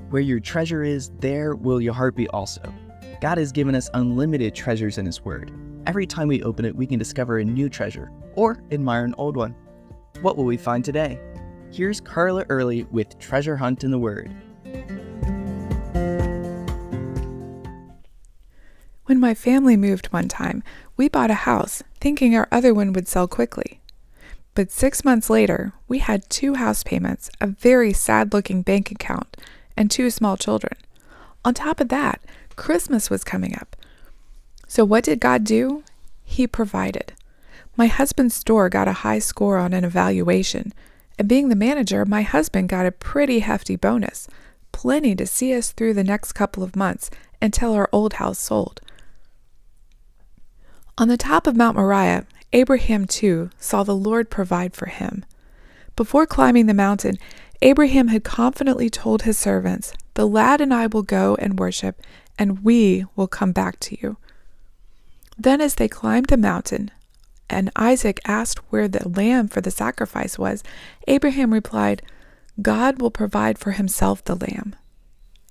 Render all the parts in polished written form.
Where your treasure is, there will your heart be also. God has given us unlimited treasures in His Word. Every time we open it, we can discover a new treasure or admire an old one. What will we find today? Here's Carla Early with Treasure Hunt in the Word. When my family moved one time, we bought a house thinking our other one would sell quickly. But 6 months later, we had 2 house payments, a very sad-looking bank account, and 2 small children. On top of that, Christmas was coming up. So what did God do? He provided. My husband's store got a high score on an evaluation, and being the manager, my husband got a pretty hefty bonus, plenty to see us through the next couple of months until our old house sold. On the top of Mount Moriah, Abraham too saw the Lord provide for him. Before climbing the mountain, Abraham had confidently told his servants, "The lad and I will go and worship, and we will come back to you." Then as they climbed the mountain, and Isaac asked where the lamb for the sacrifice was, Abraham replied, "God will provide for himself the lamb."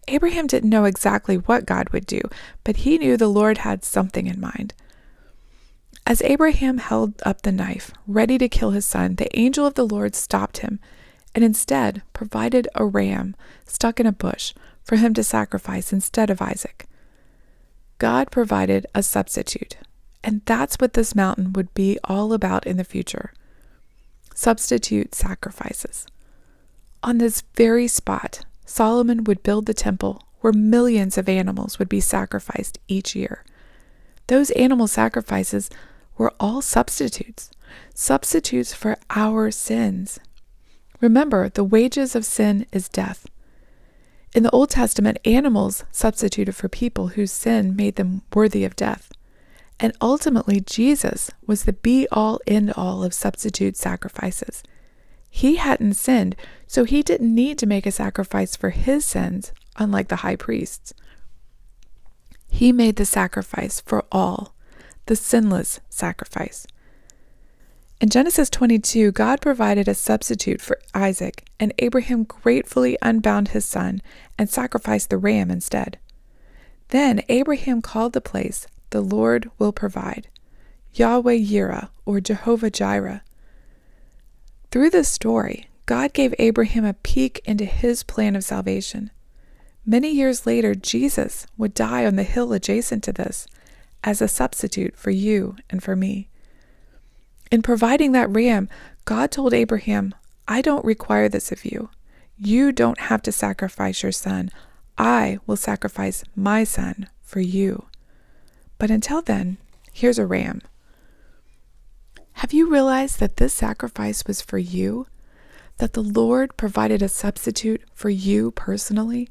Abraham didn't know exactly what God would do, but he knew the Lord had something in mind. As Abraham held up the knife, ready to kill his son, the angel of the Lord stopped him and instead provided a ram stuck in a bush for him to sacrifice instead of Isaac. God provided a substitute, and that's what this mountain would be all about in the future. Substitute sacrifices. On this very spot, Solomon would build the temple where millions of animals would be sacrificed each year. Those animal sacrifices were all substitutes for our sins. Remember, the wages of sin is death. In the Old Testament, animals substituted for people whose sin made them worthy of death. And ultimately, Jesus was the be-all, end-all of substitute sacrifices. He hadn't sinned, so he didn't need to make a sacrifice for his sins, unlike the high priests. He made the sacrifice for all, the sinless sacrifice. In Genesis 22, God provided a substitute for Isaac, and Abraham gratefully unbound his son and sacrificed the ram instead. Then Abraham called the place, "The Lord will provide," Yahweh Yireh, or Jehovah Jireh. Through this story, God gave Abraham a peek into his plan of salvation. Many years later, Jesus would die on the hill adjacent to this as a substitute for you and for me. In providing that ram, God told Abraham, "I don't require this of you. You don't have to sacrifice your son. I will sacrifice my son for you. But until then, here's a ram." Have you realized that this sacrifice was for you? That the Lord provided a substitute for you personally?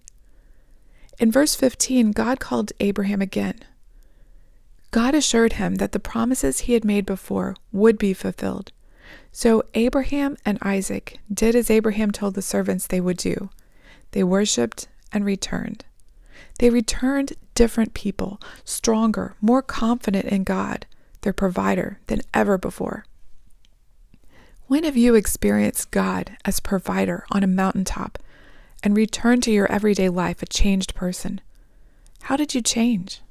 In verse 15, God called Abraham again. God assured him that the promises he had made before would be fulfilled. So Abraham and Isaac did as Abraham told the servants they would do. They worshipped and returned. They returned different people, stronger, more confident in God, their provider, than ever before. When have you experienced God as provider on a mountaintop and returned to your everyday life a changed person? How did you change?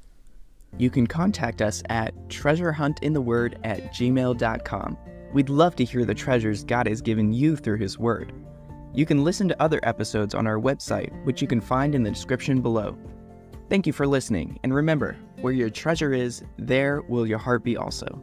You can contact us at treasurehuntintheword@gmail.com. We'd love to hear the treasures God has given you through His Word. You can listen to other episodes on our website, which you can find in the description below. Thank you for listening, and remember, where your treasure is, there will your heart be also.